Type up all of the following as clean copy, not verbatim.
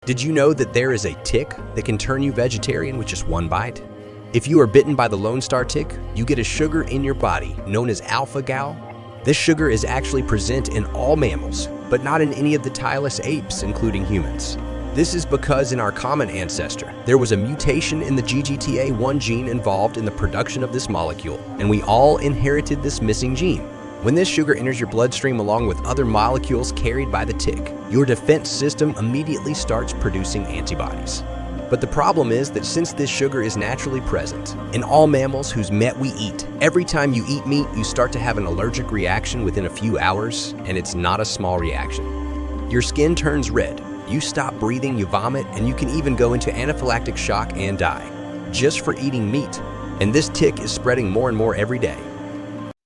Did you know that there is a tick that can turn you vegetarian with just one bite? If you are bitten by the Lone Star tick, you get a sugar in your body known as alpha-gal. This sugar is actually present in all mammals, but not in any of the tileless apes, including humans. This is because in our common ancestor, there was a mutation in the GGTA1 gene involved in the production of this molecule, and we all inherited this missing gene. When this sugar enters your bloodstream along with other molecules carried by the tick, your defense system immediately starts producing antibodies. But the problem is that since this sugar is naturally present in all mammals whose meat we eat, every time you eat meat, you start to have an allergic reaction within a few hours, and it's not a small reaction. Your skin turns red, you stop breathing, you vomit, and you can even go into anaphylactic shock and die, just for eating meat. And this tick is spreading more and more every day.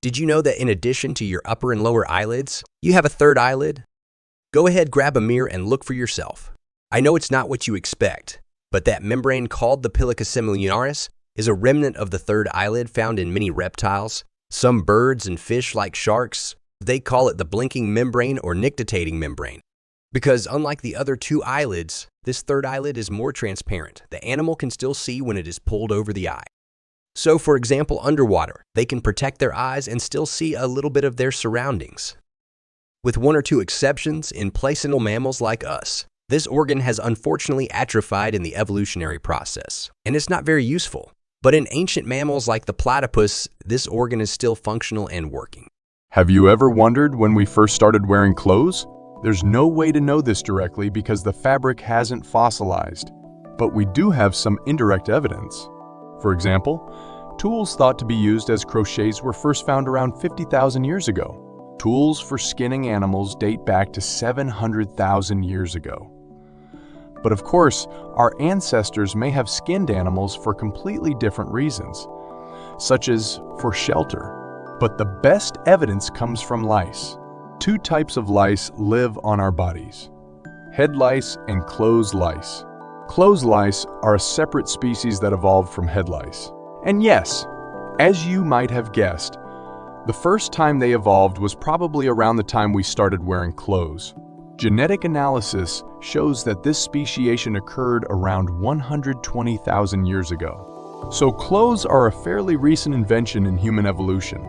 Did you know that in addition to your upper and lower eyelids, you have a third eyelid? Go ahead, grab a mirror and look for yourself. I know it's not what you expect, but that membrane called the pellica semilunaris is a remnant of the third eyelid found in many reptiles, some birds and fish like sharks. They call it the blinking membrane or nictitating membrane. Because unlike the other two eyelids, this third eyelid is more transparent. The animal can still see when it is pulled over the eye. So for example, underwater, they can protect their eyes and still see a little bit of their surroundings. With one or two exceptions, in placental mammals like us, this organ has unfortunately atrophied in the evolutionary process, and it's not very useful. But in ancient mammals like the platypus, this organ is still functional and working. Have you ever wondered when we first started wearing clothes? There's no way to know this directly because the fabric hasn't fossilized, but we do have some indirect evidence. For example, tools thought to be used as crochets were first found around 50,000 years ago. Tools for skinning animals date back to 700,000 years ago. But of course, our ancestors may have skinned animals for completely different reasons, such as for shelter. But the best evidence comes from lice. Two types of lice live on our bodies: head lice and clothes lice. Clothes lice are a separate species that evolved from head lice. And yes, as you might have guessed, the first time they evolved was probably around the time we started wearing clothes. Genetic analysis shows that this speciation occurred around 120,000 years ago. So clothes are a fairly recent invention in human evolution.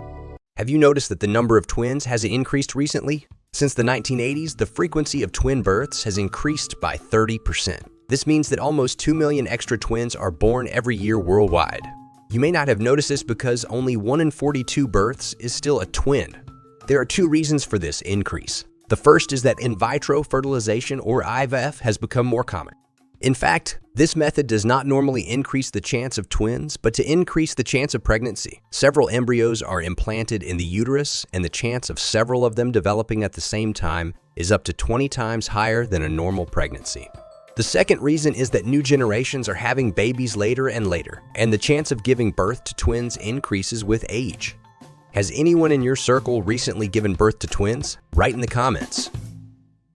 Have you noticed that the number of twins has increased recently? Since the 1980s, the frequency of twin births has increased by 30%. This means that almost 2 million extra twins are born every year worldwide. You may not have noticed this because only 1 in 42 births is still a twin. There are two reasons for this increase. The first is that in vitro fertilization, or IVF, has become more common. In fact, this method does not normally increase the chance of twins, but to increase the chance of pregnancy. Several embryos are implanted in the uterus, and the chance of several of them developing at the same time is up to 20 times higher than a normal pregnancy. The second reason is that new generations are having babies later and later, and the chance of giving birth to twins increases with age. Has anyone in your circle recently given birth to twins? Write in the comments.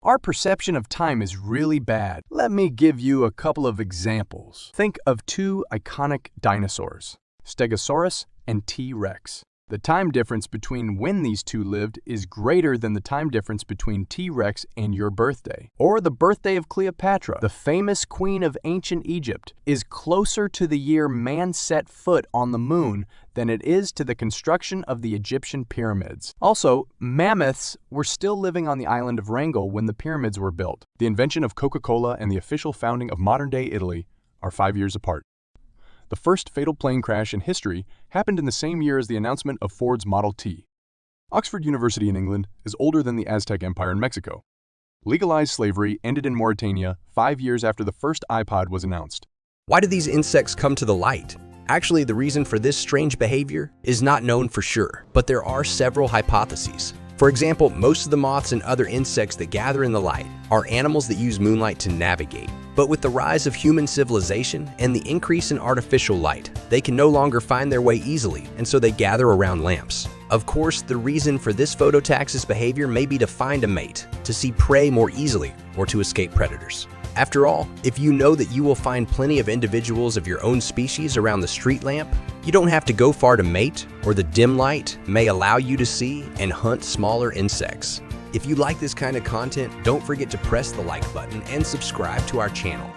Our perception of time is really bad. Let me give you a couple of examples. Think of two iconic dinosaurs, Stegosaurus and T-Rex. The time difference between when these two lived is greater than the time difference between T-Rex and your birthday. Or the birthday of Cleopatra, the famous queen of ancient Egypt, is closer to the year man set foot on the moon than it is to the construction of the Egyptian pyramids. Also, mammoths were still living on the island of Wrangel when the pyramids were built. The invention of Coca-Cola and the official founding of modern-day Italy are 5 years apart. The first fatal plane crash in history happened in the same year as the announcement of Ford's Model T. Oxford University in England is older than the Aztec Empire in Mexico. Legalized slavery ended in Mauritania 5 years after the first iPod was announced. Why do these insects come to the light? Actually, the reason for this strange behavior is not known for sure, but there are several hypotheses. For example, most of the moths and other insects that gather in the light are animals that use moonlight to navigate. But with the rise of human civilization and the increase in artificial light, they can no longer find their way easily, and so they gather around lamps. Of course, the reason for this phototaxis behavior may be to find a mate, to see prey more easily, or to escape predators. After all, if you know that you will find plenty of individuals of your own species around the street lamp, you don't have to go far to mate, or the dim light may allow you to see and hunt smaller insects. If you like this kind of content, don't forget to press the like button and subscribe to our channel.